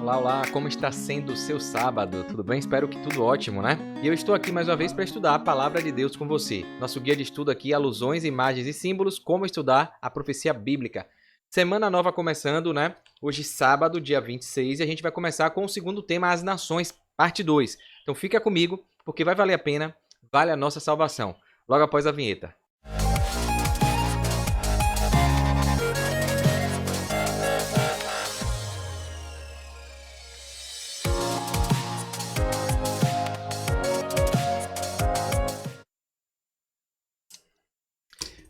Olá, olá, como está sendo o seu sábado? Tudo bem? Espero que tudo ótimo, né? E eu estou aqui mais uma vez para estudar a Palavra de Deus com você. Nosso guia de estudo aqui, alusões, imagens e símbolos, como estudar a profecia bíblica. Semana nova começando, né? Hoje, sábado, dia 26, e a gente vai começar com o segundo tema, As Nações, parte 2. Então fica comigo, porque vai valer a pena, vale a nossa salvação. Logo após a vinheta.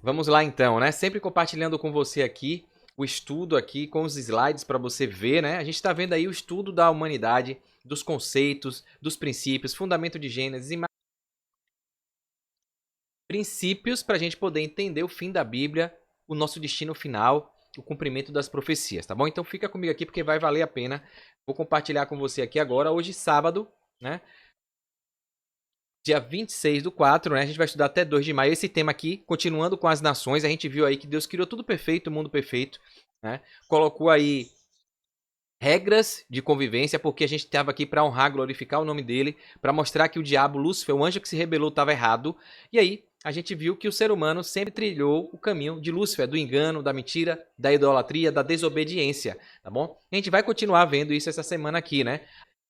Vamos lá então, né? Sempre compartilhando com você aqui o estudo aqui com os slides para você ver, né? A gente está vendo aí o estudo da humanidade, dos conceitos, dos princípios, fundamento de Gênesis e princípios para a gente poder entender o fim da Bíblia, o nosso destino final, o cumprimento das profecias, tá bom? Então fica comigo aqui porque vai valer a pena. Vou compartilhar com você aqui agora, hoje sábado, né? Dia 26/4, né? A gente vai estudar até 2 de maio. Esse tema aqui, continuando com as nações, a gente viu aí que Deus criou tudo perfeito, o mundo perfeito, né? Colocou aí regras de convivência, porque a gente estava aqui para honrar, glorificar o nome dele, para mostrar que o diabo, Lúcifer, o anjo que se rebelou, estava errado. E aí, a gente viu que o ser humano sempre trilhou o caminho de Lúcifer, do engano, da mentira, da idolatria, da desobediência, tá bom? A gente vai continuar vendo isso essa semana aqui, né?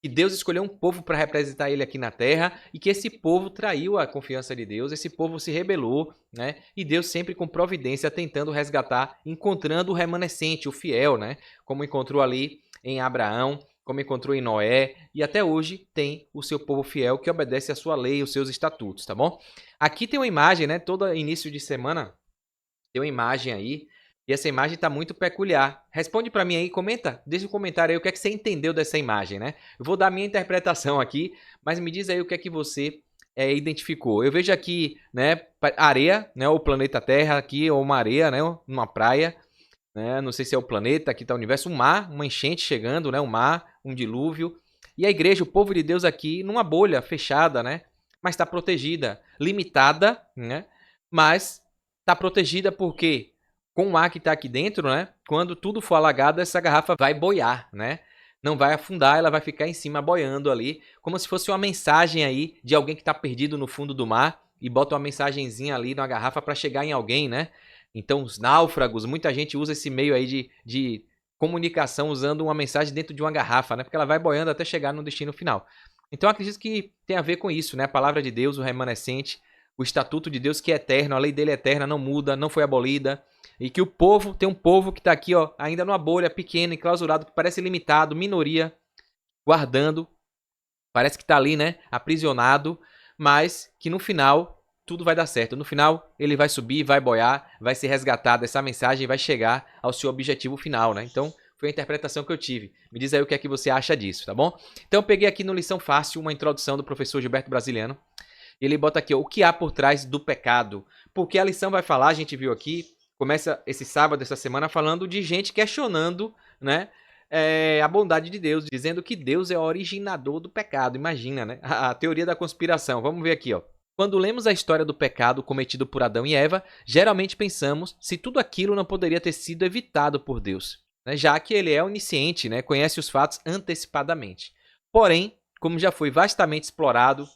Que Deus escolheu um povo para representar ele aqui na terra e que esse povo traiu a confiança de Deus, esse povo se rebelou, né? E Deus sempre com providência tentando resgatar, encontrando o remanescente, o fiel, né? Como encontrou ali em Abraão, como encontrou em Noé, e até hoje tem o seu povo fiel que obedece à sua lei, os seus estatutos, tá bom? Aqui tem uma imagem, né? Todo início de semana tem uma imagem aí, e essa imagem está muito peculiar. Responde para mim aí, comenta, deixa um comentário aí o que é que você entendeu dessa imagem, né? Eu vou dar a minha interpretação aqui, mas me diz aí o que é que você identificou. Eu vejo aqui, né, areia, né, o planeta Terra aqui, ou uma areia, né, uma praia, né, não sei se é o planeta, aqui está o universo, um mar, uma enchente chegando, né, um mar, um dilúvio, e a igreja, o povo de Deus aqui, numa bolha fechada, né, mas está protegida, limitada, né, mas está protegida porque com o ar que está aqui dentro, né? Quando tudo for alagado, essa garrafa vai boiar, né? Não vai afundar, ela vai ficar em cima boiando ali, como se fosse uma mensagem aí de alguém que está perdido no fundo do mar e bota uma mensagenzinha ali na garrafa para chegar em alguém, né? Então, os náufragos, muita gente usa esse meio aí de comunicação usando uma mensagem dentro de uma garrafa, né? Porque ela vai boiando até chegar no destino final. Então, acredito que tem a ver com isso, né? A palavra de Deus, o remanescente, o estatuto de Deus que é eterno, a lei dele é eterna, não muda, não foi abolida. E que o povo, tem um povo que está aqui, ó, ainda numa bolha pequena, enclausurado, que parece limitado, minoria, guardando. Parece que está ali, né, aprisionado, mas que no final tudo vai dar certo. No final ele vai subir, vai boiar, vai ser resgatado, essa mensagem vai chegar ao seu objetivo final, né? Então foi a interpretação que eu tive. Me diz aí o que é que você acha disso, tá bom? Então eu peguei aqui no Lição Fácil uma introdução do professor Gilberto Brasiliano. Ele bota aqui, ó, o que há por trás do pecado. Porque a lição vai falar, a gente viu aqui, começa esse sábado, essa semana, falando de gente questionando, né, a bondade de Deus, dizendo que Deus é o originador do pecado. Imagina, né? A teoria da conspiração. Vamos ver aqui, ó. Quando lemos a história do pecado cometido por Adão e Eva, geralmente pensamos se tudo aquilo não poderia ter sido evitado por Deus, né? Já que ele é onisciente, né? Conhece os fatos antecipadamente. Porém, como já foi vastamente explorado,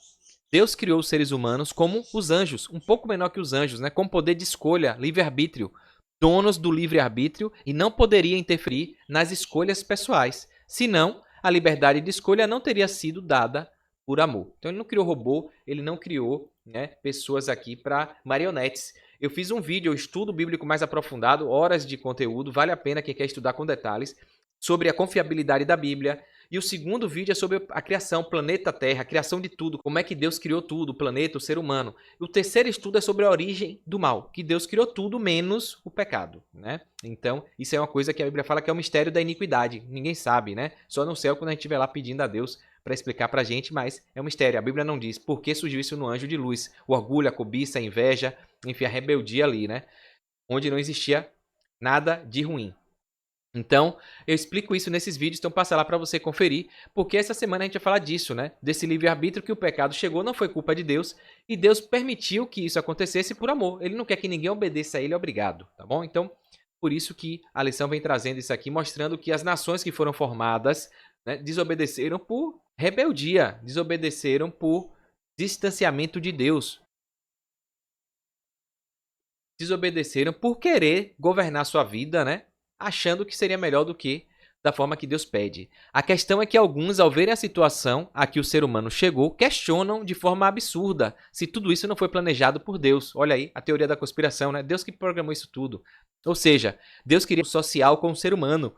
Deus criou os seres humanos como os anjos, um pouco menor que os anjos, né? Com poder de escolha, livre-arbítrio, donos do livre-arbítrio e não poderia interferir nas escolhas pessoais. Senão, a liberdade de escolha não teria sido dada por amor. Então ele não criou robô, ele não criou, né, pessoas aqui para marionetes. Eu fiz um vídeo, um estudo bíblico mais aprofundado, horas de conteúdo, vale a pena quem quer estudar com detalhes, sobre a confiabilidade da Bíblia. E o segundo vídeo é sobre a criação, planeta Terra, a criação de tudo, como é que Deus criou tudo, o planeta, o ser humano. E o terceiro estudo é sobre a origem do mal, que Deus criou tudo menos o pecado, né? Então, isso é uma coisa que a Bíblia fala que é o mistério da iniquidade. Ninguém sabe, né? Só no céu quando a gente estiver lá pedindo a Deus para explicar pra gente, mas é um mistério. A Bíblia não diz por que surgiu isso no anjo de luz. O orgulho, a cobiça, a inveja, enfim, a rebeldia ali, né? Onde não existia nada de ruim. Então, eu explico isso nesses vídeos, então passa lá para você conferir, porque essa semana a gente vai falar disso, né? Desse livre-arbítrio que o pecado chegou, não foi culpa de Deus, e Deus permitiu que isso acontecesse por amor. Ele não quer que ninguém obedeça a ele, obrigado, tá bom? Então, por isso que a lição vem trazendo isso aqui, mostrando que as nações que foram formadas, né? Desobedeceram por rebeldia, desobedeceram por distanciamento de Deus, desobedeceram por querer governar sua vida, né? Achando que seria melhor do que da forma que Deus pede. A questão é que alguns, ao verem a situação a que o ser humano chegou, questionam de forma absurda se tudo isso não foi planejado por Deus. Olha aí, a teoria da conspiração, né? Deus que programou isso tudo. Ou seja, Deus queria um social com o ser humano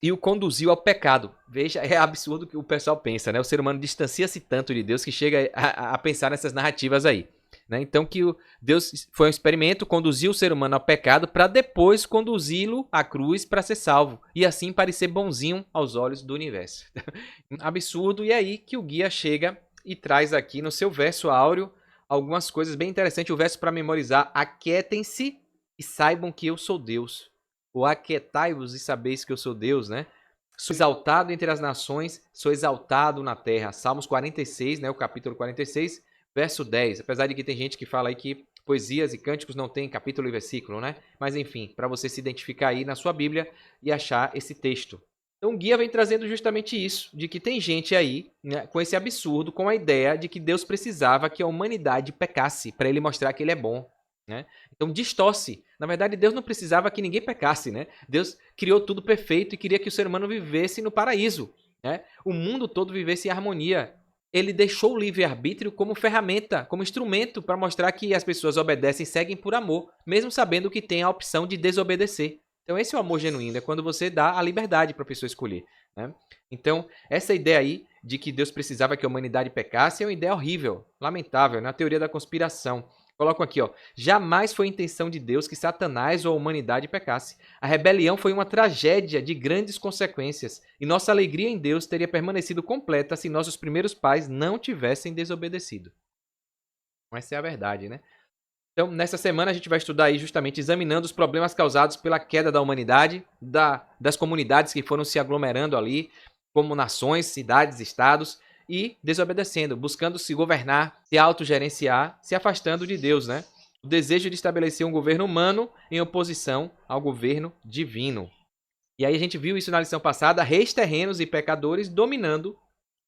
e o conduziu ao pecado. Veja, é absurdo o que o pessoal pensa, né? O ser humano distancia-se tanto de Deus que chega a pensar nessas narrativas aí. Né? Então que Deus foi um experimento, conduziu o ser humano ao pecado para depois conduzi-lo à cruz para ser salvo. E assim parecer bonzinho aos olhos do universo. Absurdo. E aí que o guia chega e traz aqui no seu verso áureo algumas coisas bem interessantes. O verso para memorizar: aquietem-se e saibam que eu sou Deus. Ou aquietai-vos e sabeis que eu sou Deus, né? Sou exaltado entre as nações, sou exaltado na terra. Salmos 46, né? O capítulo 46, verso 10. Apesar de que tem gente que fala aí que poesias e cânticos não tem capítulo e versículo, né? Mas enfim, para você se identificar aí na sua Bíblia e achar esse texto. Então o guia vem trazendo justamente isso, de que tem gente aí, né, com esse absurdo, com a ideia de que Deus precisava que a humanidade pecasse para ele mostrar que ele é bom. Né? Então distorce. Na verdade, Deus não precisava que ninguém pecasse. Né? Deus criou tudo perfeito e queria que o ser humano vivesse no paraíso. Né? O mundo todo vivesse em harmonia. Ele deixou o livre-arbítrio como ferramenta, como instrumento para mostrar que as pessoas obedecem e seguem por amor, mesmo sabendo que tem a opção de desobedecer. Então esse é o amor genuíno, é quando você dá a liberdade para a pessoa escolher. Né? Então essa ideia aí de que Deus precisava que a humanidade pecasse é uma ideia horrível, lamentável, na teoria da conspiração. Colocam aqui, ó. Jamais foi intenção de Deus que Satanás ou a humanidade pecasse. A rebelião foi uma tragédia de grandes consequências, e nossa alegria em Deus teria permanecido completa se nossos primeiros pais não tivessem desobedecido. Essa é a verdade, né? Então, nessa semana a gente vai estudar aí justamente examinando os problemas causados pela queda da humanidade, das comunidades que foram se aglomerando ali, como nações, cidades, estados, e desobedecendo, buscando se governar, se autogerenciar, se afastando de Deus, né? O desejo de estabelecer um governo humano em oposição ao governo divino. E aí a gente viu isso na lição passada, reis terrenos e pecadores dominando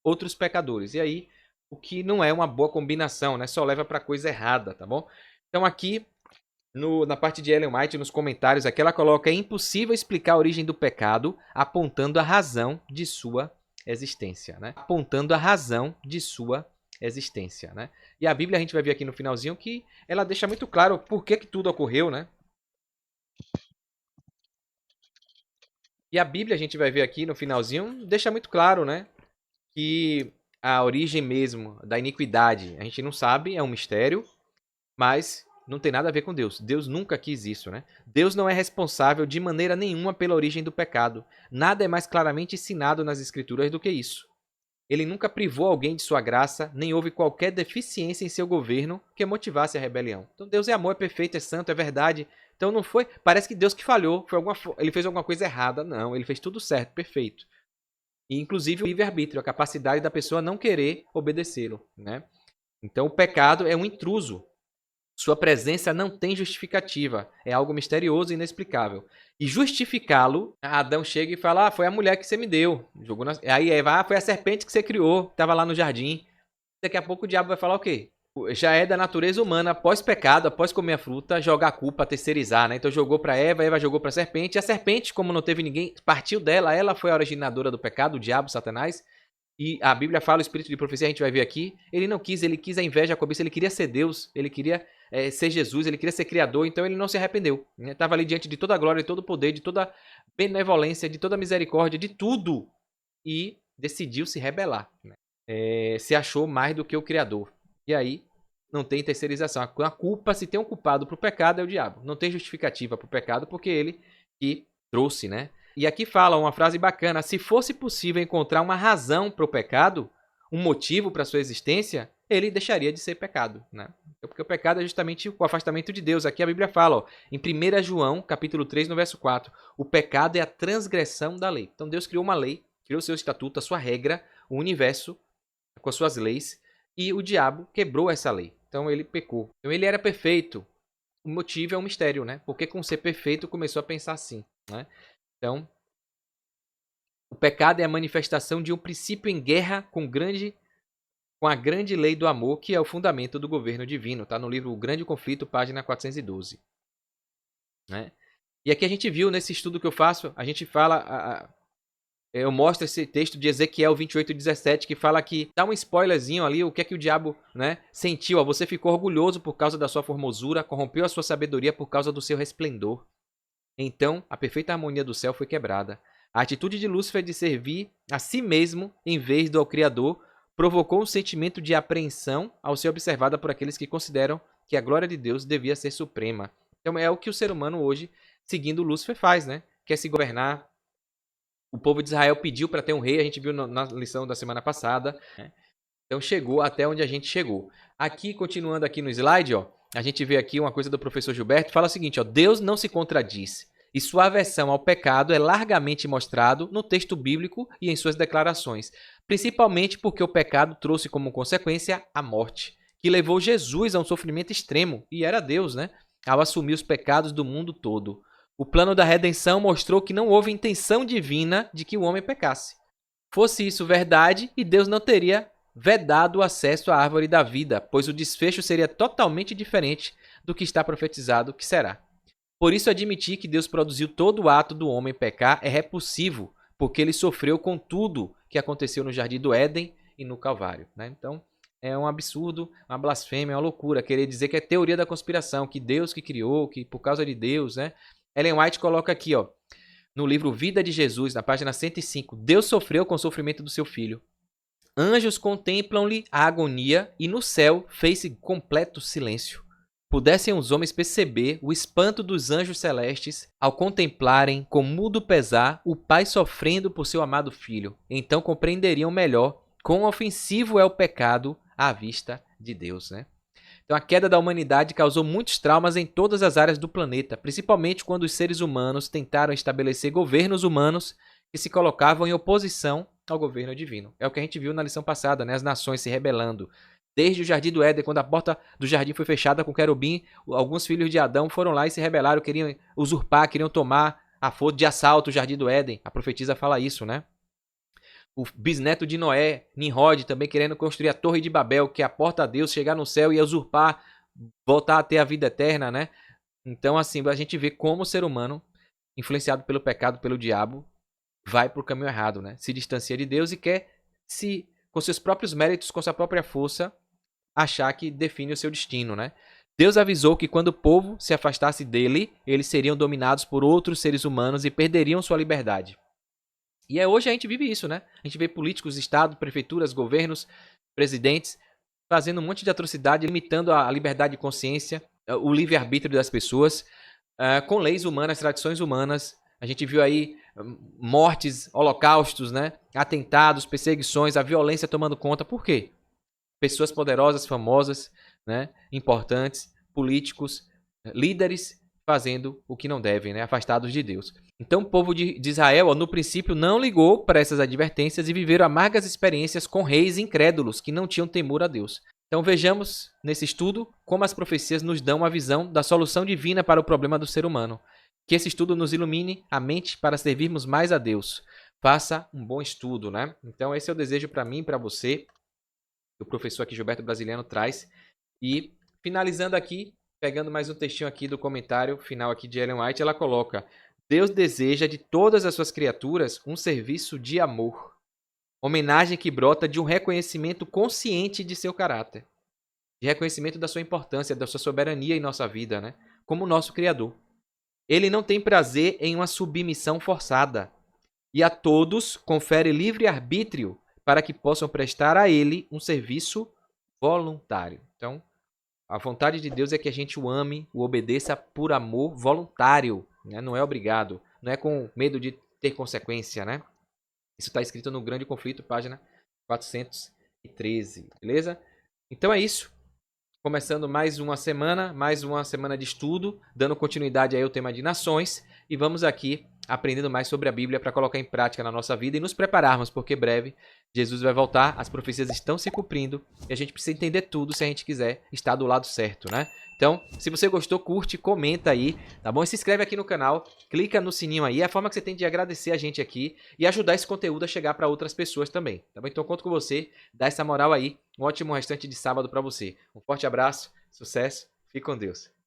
outros pecadores. E aí, o que não é uma boa combinação, né? Só leva para coisa errada, tá bom? Então aqui, na parte de Ellen White, nos comentários, aqui ela coloca: é impossível explicar a origem do pecado apontando a razão de sua existência, né? Apontando a razão de sua existência, né? E a Bíblia, a gente vai ver aqui no finalzinho que ela deixa muito claro por que tudo ocorreu, né? E a Bíblia, a gente vai ver aqui no finalzinho, deixa muito claro, né? Que a origem mesmo da iniquidade, a gente não sabe, é um mistério, mas não tem nada a ver com Deus. Deus nunca quis isso, né? Deus não é responsável de maneira nenhuma pela origem do pecado. Nada é mais claramente ensinado nas Escrituras do que isso. Ele nunca privou alguém de sua graça, nem houve qualquer deficiência em seu governo que motivasse a rebelião. Então Deus é amor, é perfeito, é santo, é verdade. Então não foi, parece que Deus que falhou, ele fez alguma coisa errada. Não, ele fez tudo certo, perfeito. E inclusive o livre-arbítrio, a capacidade da pessoa não querer obedecê-lo, né? Então o pecado é um intruso. Sua presença não tem justificativa. É algo misterioso e inexplicável. E justificá-lo, Adão chega e fala: foi a mulher que você me deu. Aí Eva: foi a serpente que você criou, que estava lá no jardim. Daqui a pouco o diabo vai falar o quê? Já é da natureza humana, após pecado, após comer a fruta, jogar a culpa, terceirizar, né? Então jogou para Eva, Eva jogou para a serpente. E a serpente, como não teve ninguém, partiu dela, ela foi a originadora do pecado, o diabo, Satanás. E a Bíblia fala, o espírito de profecia, a gente vai ver aqui, ele não quis, ele quis a inveja, a cobiça, ele queria ser Deus, ele queria ser Jesus, ele queria ser Criador, então ele não se arrependeu. Estava ali diante de toda a glória, de todo o poder, de toda a benevolência, de toda a misericórdia, de tudo, e decidiu se rebelar. Né? Se achou mais do que o Criador. E aí, não tem terceirização. A culpa, se tem um culpado para o pecado, é o diabo. Não tem justificativa para o pecado, porque ele que trouxe, né? E aqui fala uma frase bacana: se fosse possível encontrar uma razão para o pecado, um motivo para sua existência, ele deixaria de ser pecado, né? Porque o pecado é justamente o afastamento de Deus. Aqui a Bíblia fala, ó, em 1 João, capítulo 3, no verso 4, o pecado é a transgressão da lei. Então Deus criou uma lei, criou o seu estatuto, a sua regra, o universo, com as suas leis, e o diabo quebrou essa lei. Então ele pecou. Então ele era perfeito. O motivo é um mistério, né? Porque com ser perfeito começou a pensar assim, né? Então, O pecado é a manifestação de um princípio em guerra com a grande lei do amor, que é o fundamento do governo divino. Está no livro O Grande Conflito, página 412. Né? E aqui a gente viu, nesse estudo que eu faço, a gente fala... eu mostro esse texto de Ezequiel 28:17, que fala que, dá um spoilerzinho ali, o que é que o diabo, né, sentiu. Ó, você ficou orgulhoso por causa da sua formosura, corrompeu a sua sabedoria por causa do seu resplendor. Então, a perfeita harmonia do céu foi quebrada. A atitude de Lúcifer de servir a si mesmo em vez do ao Criador provocou um sentimento de apreensão ao ser observada por aqueles que consideram que a glória de Deus devia ser suprema. Então é o que o ser humano hoje, seguindo Lúcifer, faz, né? Quer se governar. O povo de Israel pediu para ter um rei, a gente viu na lição da semana passada. Né? Então chegou até onde a gente chegou. Aqui, continuando aqui no slide, ó, a gente vê aqui uma coisa do professor Gilberto, fala o seguinte, ó, Deus não se contradiz, e sua aversão ao pecado é largamente mostrado no texto bíblico e em suas declarações, principalmente porque o pecado trouxe como consequência a morte, que levou Jesus a um sofrimento extremo, e era Deus, né, ao assumir os pecados do mundo todo. O plano da redenção mostrou que não houve intenção divina de que o homem pecasse. Fosse isso verdade, e Deus não teria vedado o acesso à árvore da vida, pois o desfecho seria totalmente diferente do que está profetizado que será. Por isso, admitir que Deus produziu todo o ato do homem pecar é repulsivo, porque ele sofreu com tudo que aconteceu no Jardim do Éden e no Calvário. Né? Então, é um absurdo, uma blasfêmia, uma loucura querer dizer que é teoria da conspiração, que Deus que criou, que por causa de Deus, né? Ellen White coloca aqui, ó, no livro Vida de Jesus, na página 105, Deus sofreu com o sofrimento do seu filho. Anjos contemplam-lhe a agonia e no céu fez-se completo silêncio. Pudessem os homens perceber o espanto dos anjos celestes ao contemplarem com mudo pesar o pai sofrendo por seu amado filho, então compreenderiam melhor quão ofensivo é o pecado à vista de Deus, né? Então a queda da humanidade causou muitos traumas em todas as áreas do planeta, principalmente quando os seres humanos tentaram estabelecer governos humanos que se colocavam em oposição ao governo divino. É o que a gente viu na lição passada, né? As nações se rebelando. Desde o Jardim do Éden, quando a porta do jardim foi fechada com o querubim, alguns filhos de Adão foram lá e se rebelaram, queriam usurpar, queriam tomar a força de assalto o Jardim do Éden. A profetisa fala isso, né? O bisneto de Noé, Nimrod, também querendo construir a Torre de Babel, que é a porta a Deus, chegar no céu e usurpar, voltar a ter a vida eterna, né? Então, assim, a gente vê como o ser humano, influenciado pelo pecado, pelo diabo, vai para o caminho errado, né? Se distancia de Deus e quer, com seus próprios méritos, com sua própria força, achar que define o seu destino, né? Deus avisou que quando o povo se afastasse dele, eles seriam dominados por outros seres humanos e perderiam sua liberdade. E hoje a gente vive isso, né? A gente vê políticos, estados, prefeituras, governos, presidentes fazendo um monte de atrocidade, limitando a liberdade de consciência, o livre-arbítrio das pessoas, com leis humanas, tradições humanas. A gente viu aí mortes, holocaustos, né? Atentados, perseguições, a violência tomando conta. Por quê? Pessoas poderosas, famosas, né? Importantes, políticos, líderes fazendo o que não devem, né? Afastados de Deus. Então o povo de Israel, no princípio, não ligou para essas advertências e viveram amargas experiências com reis incrédulos que não tinham temor a Deus. Então vejamos nesse estudo como as profecias nos dão uma visão da solução divina para o problema do ser humano. Que esse estudo nos ilumine a mente para servirmos mais a Deus. Faça um bom estudo, né? Então esse é o desejo para mim e para você, que o professor aqui Gilberto Brasiliano traz. E finalizando aqui, pegando mais um textinho aqui do comentário final aqui de Ellen White, ela coloca: Deus deseja de todas as suas criaturas um serviço de amor. Homenagem que brota de um reconhecimento consciente de seu caráter. De reconhecimento da sua importância, da sua soberania em nossa vida, né? Como nosso Criador. Ele não tem prazer em uma submissão forçada. E a todos confere livre-arbítrio para que possam prestar a ele um serviço voluntário. Então, a vontade de Deus é que a gente o ame, o obedeça por amor voluntário, né? Não é obrigado, não é com medo de ter consequência, né? Isso está escrito no Grande Conflito, página 413, beleza? Então é isso. Começando mais uma semana de estudo, dando continuidade aí ao tema de nações, e vamos aqui aprendendo mais sobre a Bíblia para colocar em prática na nossa vida e nos prepararmos, porque breve Jesus vai voltar, as profecias estão se cumprindo e a gente precisa entender tudo se a gente quiser estar do lado certo, né? Então, se você gostou, curte, comenta aí, tá bom? E se inscreve aqui no canal, clica no sininho aí, é a forma que você tem de agradecer a gente aqui e ajudar esse conteúdo a chegar para outras pessoas também, tá bom? Então, conto com você, dá essa moral aí, um ótimo restante de sábado para você. Um forte abraço, sucesso, fique com Deus.